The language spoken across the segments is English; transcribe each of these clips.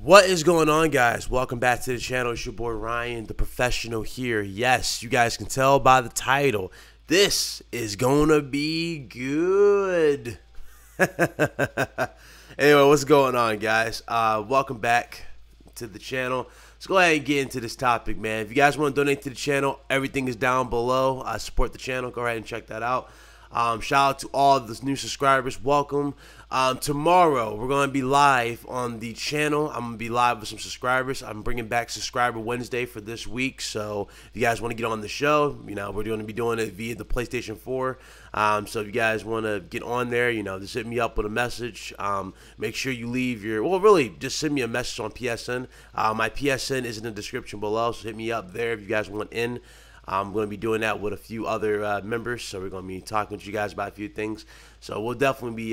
What is going on, guys? Welcome back to the channel. It's your boy Ryan, the professional here. Yes, you guys can tell by the title. This is gonna be good. Anyway, what's going on, guys? Welcome back to the channel. Let's go ahead and get into this topic, man. If you guys want to donate to the channel, everything is down below. Support the channel. Go ahead and check that out. Shout out to all the new subscribers. Welcome. Tomorrow, we're going to be live on the channel. I'm going to be live with some subscribers. I'm bringing back Subscriber Wednesday for this week. So if you guys want to get on the show, we're going to be doing it via the PlayStation 4. So if you guys want to get on there, just hit me up with a message. Make sure you leave just send me a message on PSN. My PSN is in the description below, so hit me up there if you guys want in. I'm going to be doing that with a few other members, so we're going to be talking to you guys about a few things. So we'll definitely be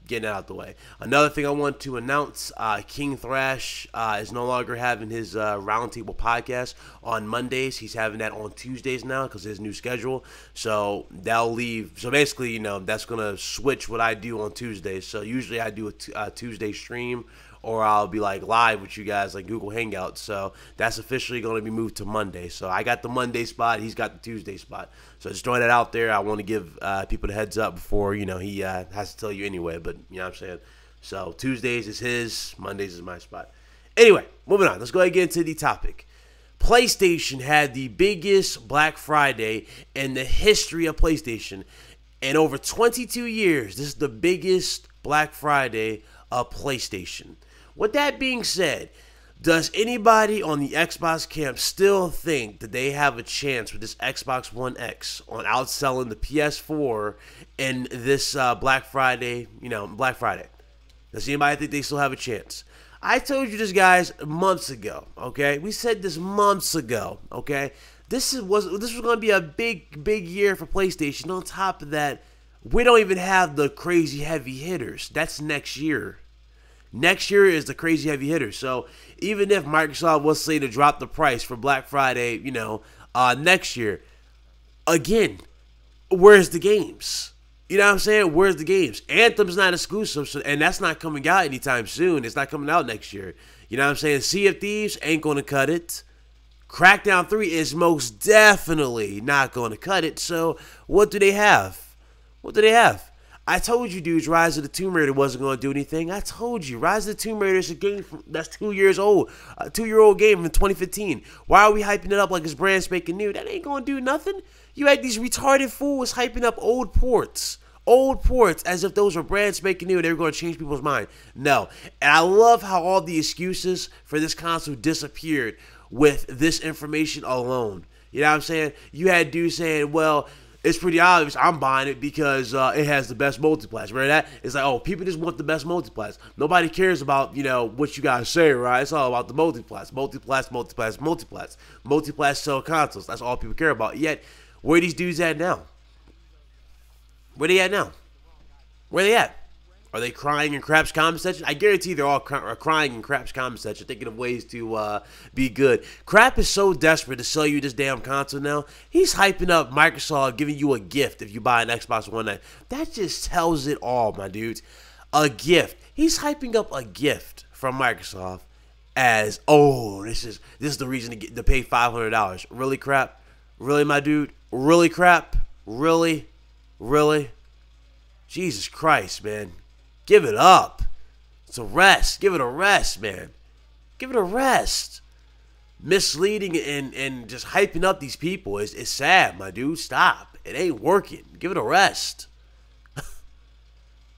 getting it out the way. Another thing I want to announce, King Thrash is no longer having his Roundtable podcast on Mondays. He's having that on Tuesdays now because of his new schedule. So that'll leave. So basically, that's going to switch what I do on Tuesdays. So usually I do a Tuesday stream, or I'll be like live with you guys like Google Hangouts. So that's officially going to be moved to Monday. So I got the Monday spot. He's got the Tuesday spot. So just throwing that out there. I want to give people the heads up before, he has to tell you anyway. But you know what I'm saying? So Tuesdays is his. Mondays is my spot. Anyway, moving on. Let's go ahead and get into the topic. PlayStation had the biggest Black Friday in the history of PlayStation. In over 22 years, this is the biggest Black Friday of PlayStation. With that being said, does anybody on the Xbox camp still think that they have a chance with this Xbox One X on outselling the PS4 in this Black Friday, Black Friday? Does anybody think they still have a chance? I told you this, guys, months ago, okay? We said this months ago, okay? This was going to be a big year for PlayStation. On top of that, we don't even have the crazy heavy hitters. That's next year. Next year is the crazy heavy hitter. So even if Microsoft was say to drop the price for Black Friday, next year, again, where's the games? You know what I'm saying? Where's the games? Anthem's not exclusive, and that's not coming out anytime soon. It's not coming out next year. You know what I'm saying? Sea of Thieves ain't going to cut it. Crackdown 3 is most definitely not going to cut it. So what do they have? What do they have? I told you, dudes, Rise of the Tomb Raider wasn't going to do anything. I told you, Rise of the Tomb Raider is a game that's 2 years old. A 2-year-old game from 2015. Why are we hyping it up like it's brand spanking new? That ain't going to do nothing. You had these retarded fools hyping up old ports. Old ports as if those were brand spanking new and they were going to change people's mind. No. And I love how all the excuses for this console disappeared with this information alone. You know what I'm saying? You had dudes saying, well, it's pretty obvious I'm buying it because it has the best multiplats. Remember that? It's like, oh, people just want the best multiplats. Nobody cares about, what you guys say, right? It's all about the multiplats. Multiplats sell consoles. That's all people care about. Yet, where are these dudes at now? Where they at now? Where they at? Are they crying in Crap's comment section? I guarantee they're all crying in Crap's comment section, thinking of ways to be good. Crap is so desperate to sell you this damn console now. He's hyping up Microsoft giving you a gift if you buy an Xbox One X. That just tells it all, my dudes. A gift. He's hyping up a gift from Microsoft as, oh, this is the reason to pay $500. Really, Crap? Really, my dude? Really, Crap? Really? Really? Jesus Christ, man. Give it up. It's a rest. Give it a rest, man. Give it a rest. Misleading and just hyping up these people is sad, my dude. Stop. It ain't working. Give it a rest.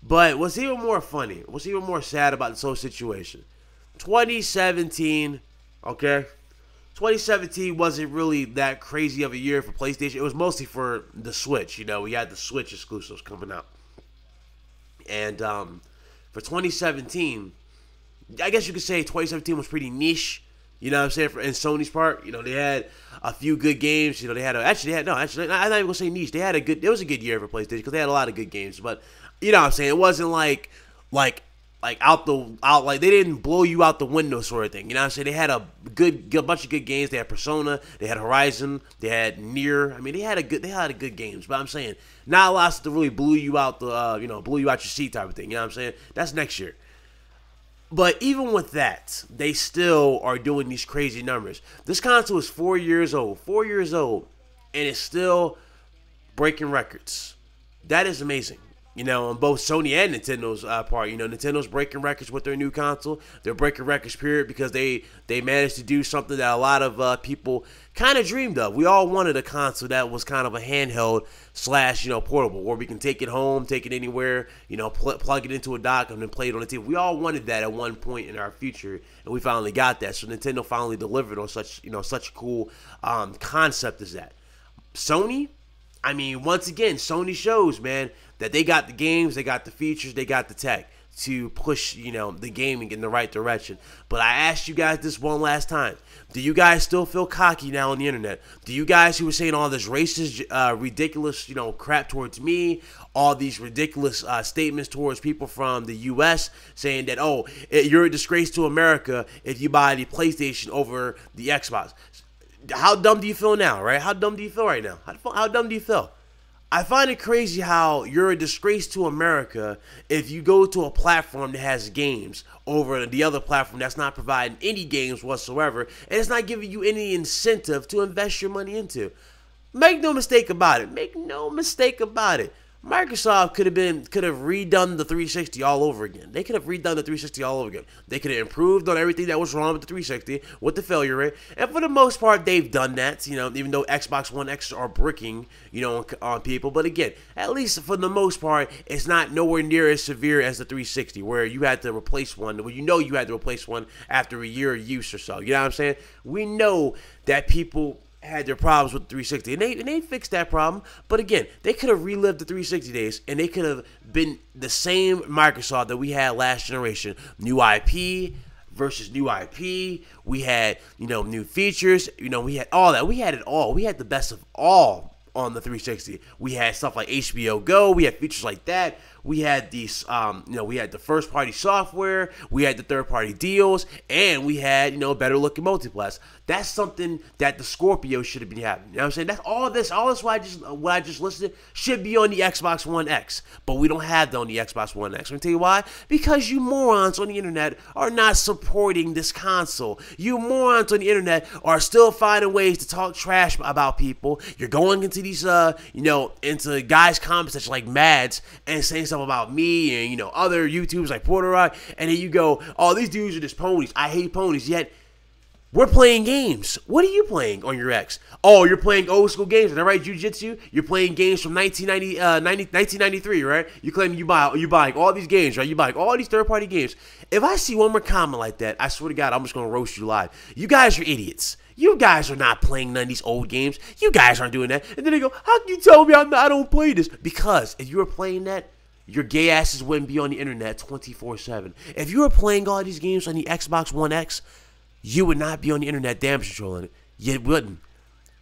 But what's even more funny, what's even more sad about this whole situation, 2017, okay? 2017 wasn't really that crazy of a year for PlayStation. It was mostly for the Switch. We had the Switch exclusives coming out. And for 2017, I guess you could say 2017 was pretty niche. You know what I'm saying? In Sony's part, they had a few good games. They had I'm not even gonna say niche. It was a good year for PlayStation because they had a lot of good games. But you know what I'm saying? It wasn't like they didn't blow you out the window sort of thing. You know what I'm saying? They had a bunch of good games. They had Persona, they had Horizon, they had Nier. I mean, they had a good games. But I'm saying not a lot to really blew you out the blew you out your seat type of thing. You know what I'm saying? That's next year. But even with that, they still are doing these crazy numbers. This console is 4 years old. 4 years old. And it's still breaking records. That is amazing. You know, on both Sony and Nintendo's part. You know, Nintendo's breaking records with their new console. They're breaking records, period, because they managed to do something that a lot of people kind of dreamed of. We all wanted a console that was kind of a handheld / portable, where we can take it home, take it anywhere, plug it into a dock and then play it on the TV. We all wanted that at one point in our future, and we finally got that. So Nintendo finally delivered on such a cool concept as that. Sony, I mean, once again, Sony shows, man, that they got the games, they got the features, they got the tech to push, the gaming in the right direction. But I asked you guys this one last time. Do you guys still feel cocky now on the internet? Do you guys who were saying all this racist, ridiculous, crap towards me, all these ridiculous statements towards people from the U.S. saying that, oh, you're a disgrace to America if you buy the PlayStation over the Xbox? How dumb do you feel now, right? How dumb do you feel right now? How dumb do you feel? I find it crazy how you're a disgrace to America if you go to a platform that has games over the other platform that's not providing any games whatsoever, and it's not giving you any incentive to invest your money into. Make no mistake about it. Make no mistake about it. Microsoft could have redone the 360 all over again. They could have redone the 360 all over again. They could have improved on everything that was wrong with the 360, with the failure rate. And for the most part, they've done that, even though Xbox One X are bricking, on people. But again, at least for the most part, it's not nowhere near as severe as the 360, where you had to replace one. Well, you had to replace one after a year of use or so. You know what I'm saying? We know that people had their problems with the 360, and they fixed that problem. But again, they could have relived the 360 days, and they could have been the same Microsoft that we had last generation. New IP versus new IP. We had, new features. We had all that. We had it all. We had the best of all on the 360. We had stuff like HBO Go. We had features like that. We had these, we had the first-party software, we had the third-party deals, and we had, better-looking multiplats. That's something that the Scorpio should have been having. You know what I'm saying? That's all this what I just listed should be on the Xbox One X, but we don't have that on the Xbox One X. I'm gonna tell you why? Because you morons on the internet are not supporting this console. You morons on the internet are still finding ways to talk trash about people. You're going into these, into guys' comments such like Mads and saying stuff about me and other YouTubers like Porter Rock, and then you go, oh, these dudes are just ponies. I hate ponies. Yet we're playing games. What are you playing on your X? Oh, you're playing old school games. Is that right, Jiu-Jitsu? You're playing games from 1993, right? You claim you buying all these games, right? You buying all these third-party games. If I see one more comment like that, I swear to God, I'm just going to roast you live. You guys are idiots. You guys are not playing none of these old games. You guys aren't doing that. And then they go, how can you tell me I don't play this? Because if you were playing that, your gay asses wouldn't be on the internet 24/7. If you were playing all these games on the Xbox One X, you would not be on the internet damage controlling it. You wouldn't.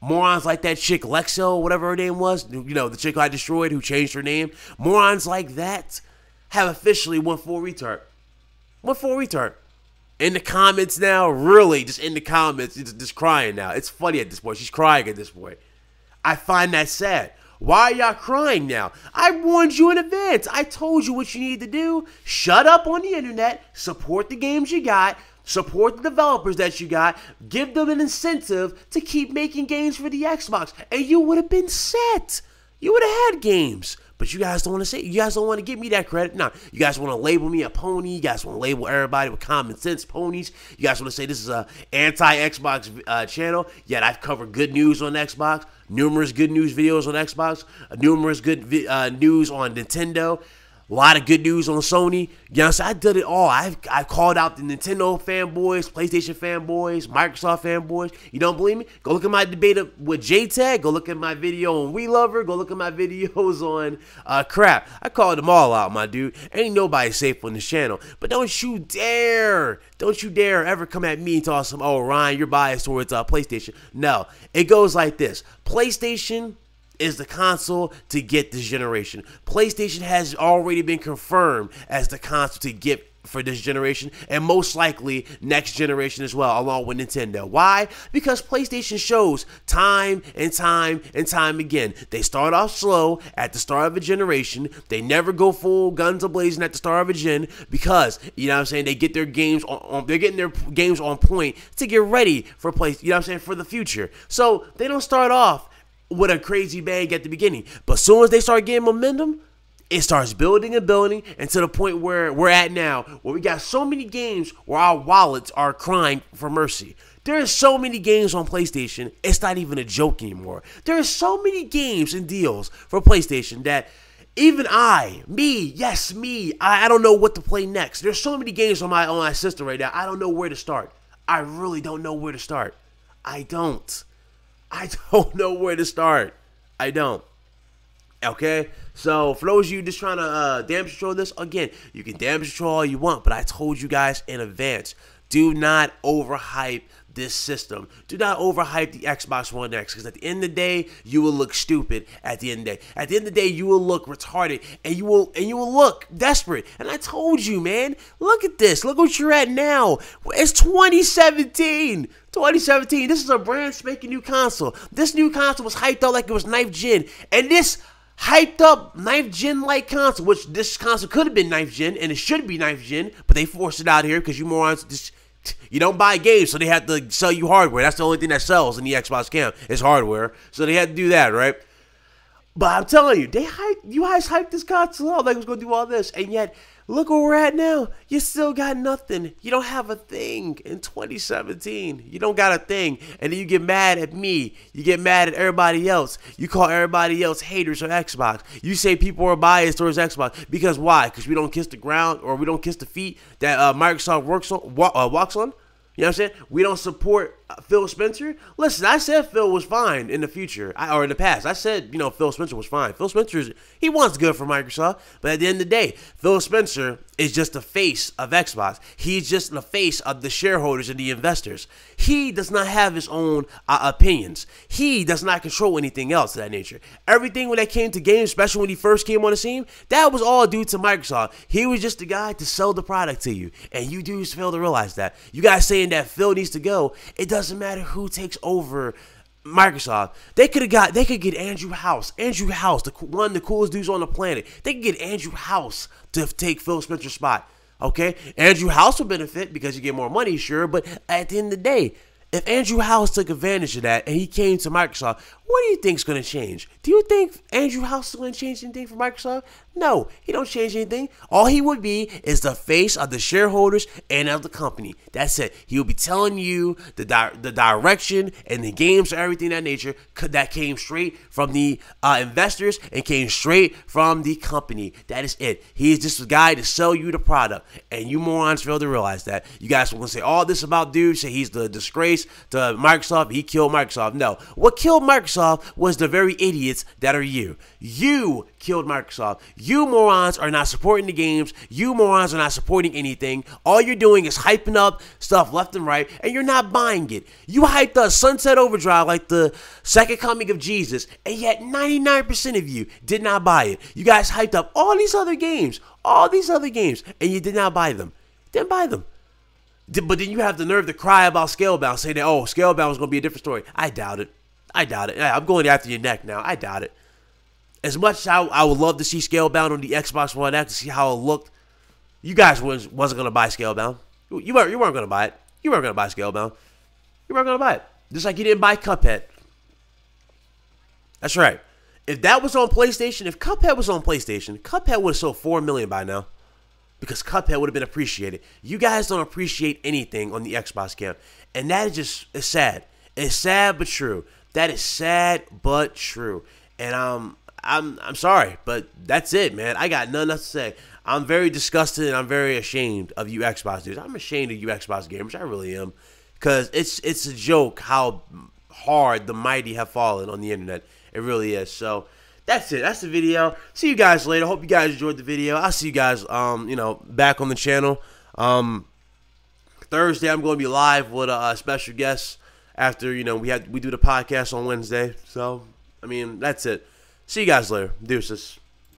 Morons like that chick Lexo, whatever her name was, the chick I destroyed who changed her name. Morons like that have officially went full retard. Went full retard. In the comments now, really, just in the comments, just crying now. It's funny at this point. She's crying at this point. I find that sad. Why are y'all crying now? I warned you in advance. I told you what you need to do. Shut up on the internet. Support the games you got. Support the developers that you got. Give them an incentive to keep making games for the Xbox. And you would have been set. You would have had games. But you guys don't want to say, you guys don't want to give me that credit. No, you guys want to label me a pony. You guys want to label everybody with common sense ponies. You guys want to say this is a anti-Xbox channel. Yet I've covered good news on Xbox, numerous good news videos on Xbox, numerous good news on Nintendo. A lot of good news on Sony. Yes, I did it all. I called out the Nintendo fanboys, PlayStation fanboys, Microsoft fanboys. You don't believe me? Go look at my debate with JTag. Go look at my video on We Lover. Go look at my videos on crap. I called them all out, my dude. Ain't nobody safe on this channel. But don't you dare ever come at me and talk some, oh, Ryan, you're biased towards PlayStation. No, it goes like this. PlayStation is the console to get this generation. PlayStation has already been confirmed as the console to get for this generation, and most likely next generation as well, along with Nintendo. Why? Because PlayStation shows time and time and time again, they start off slow at the start of a generation. They never go full guns a-blazing at the start of a gen, because, you know what I'm saying, they get their games they're getting their games on point to get ready for you know what I'm saying, for the future. So they don't start off with a crazy bang at the beginning, but as soon as they start getting momentum, it starts building and building, and to the point where we're at now, where we got so many games where our wallets are crying for mercy. There are so many games on PlayStation, it's not even a joke anymore. There are so many games and deals for PlayStation that even I don't know what to play next. There's so many games on my system right now, I don't know where to start. I really don't know where to start. I don't know where to start. I don't. Okay, so for those of you just trying to damage control this, again, you can damage control all you want, but I told you guys in advance, do not overhype this system. Do not overhype the Xbox One X, because at the end of the day, you will look stupid. At the end of the day, you will look retarded, and you will look desperate. And I told you, man, look at this. Look what you're at now. It's 2017. 2017. This is a brand spanking new console. This new console was hyped out like it was 9th gen, and this hyped up 9th gen like console, which this console could have been 9th gen, and it should be 9th gen, but they forced it out here because you morons just, you don't buy games, so they have to sell you hardware. That's the only thing that sells in the Xbox camp is hardware, so they had to do that, right? But I'm telling you, you guys hyped this console out like it was going to do all this, and yet, look where we're at now. You still got nothing. You don't have a thing in 2017. You don't got a thing. And then you get mad at me. You get mad at everybody else. You call everybody else haters of Xbox. You say people are biased towards Xbox. Because why? Because we don't kiss the ground, or we don't kiss the feet that Microsoft walks on? You know what I'm saying? We don't support Phil Spencer. Listen, I said Phil was fine in the future, or in the past. I said, you know, Phil Spencer was fine. Phil Spencer, he wants good for Microsoft, but at the end of the day, Phil Spencer is just the face of Xbox. He's just the face of the shareholders and the investors. He does not have his own opinions. He does not control anything else of that nature. Everything when that came to games, especially when he first came on the scene, that was all due to Microsoft. He was just the guy to sell the product to you, and you dudes fail to realize that. You guys saying that Phil needs to go, it doesn't matter who takes over Microsoft. They could get Andrew House. Andrew House, one of the coolest dudes on the planet. They could get Andrew House to take Phil Spencer's spot. Okay? Andrew House will benefit because you get more money, sure, but at the end of the day, if Andrew House took advantage of that and he came to Microsoft, what do you think is going to change? Do you think Andrew House is going to change anything for Microsoft? No, he don't change anything. All he would be is the face of the shareholders and of the company. That's it. He will be telling you the direction and the games and everything of that nature that came straight from the investors and came straight from the company. That is it. He is just a guy to sell you the product, and you morons fail to realize that. You guys want to say all this about dude, say he's the disgrace to Microsoft, he killed Microsoft. No, what killed Microsoft was the very idiots that are you. You killed Microsoft. You morons are not supporting the games. You morons are not supporting anything. All you're doing is hyping up stuff left and right, and you're not buying it. You hyped up Sunset Overdrive like the second coming of Jesus, and yet 99% of you did not buy it. You guys hyped up all these other games, and you did not buy them. Didn't buy them. But then you have the nerve to cry about Scalebound, saying that, oh, Scalebound is going to be a different story. I doubt it. Yeah, I'm going after your neck now. I doubt it. As much as I would love to see Scalebound on the Xbox One X to see how it looked, you guys wasn't going to buy Scalebound. You weren't going to buy it. You weren't going to buy Scalebound. You weren't going to buy it. Just like you didn't buy Cuphead. That's right. If that was on PlayStation, if Cuphead was on PlayStation, Cuphead would have sold 4 million by now. Because Cuphead would have been appreciated. You guys don't appreciate anything on the Xbox camp. And that is just, it's sad. It's sad but true. That is sad but true. And I'm sorry, but that's it, man. I got nothing else to say. I'm very disgusted and I'm very ashamed of you Xbox dudes. I'm ashamed of you Xbox gamers. I really am. Because it's a joke how hard the mighty have fallen on the internet. It really is. So that's it. That's the video. See you guys later. Hope you guys enjoyed the video. I'll see you guys back on the channel. Thursday I'm going to be live with a special guest after we do the podcast on Wednesday. So I mean, that's it. See you guys later. Deuces.